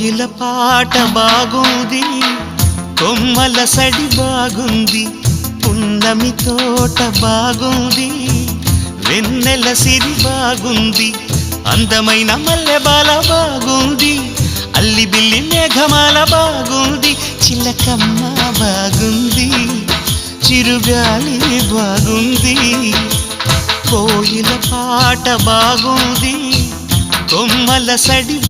కోయిల పాట బాగుంది, కొమ్మల సడి బాగుంది, పున్నమి తోట బాగుంది, వెన్నెల సిరి బాగుంది, అందమైన మల్లెబాల బాగుంది, అల్లి బిల్లి మేఘమాల బాగుంది, చిలకమ్మ బాగుంది, చిరుగాలి బాగుంది. కోయిల పాట బాగుంది, కొమ్మల సడి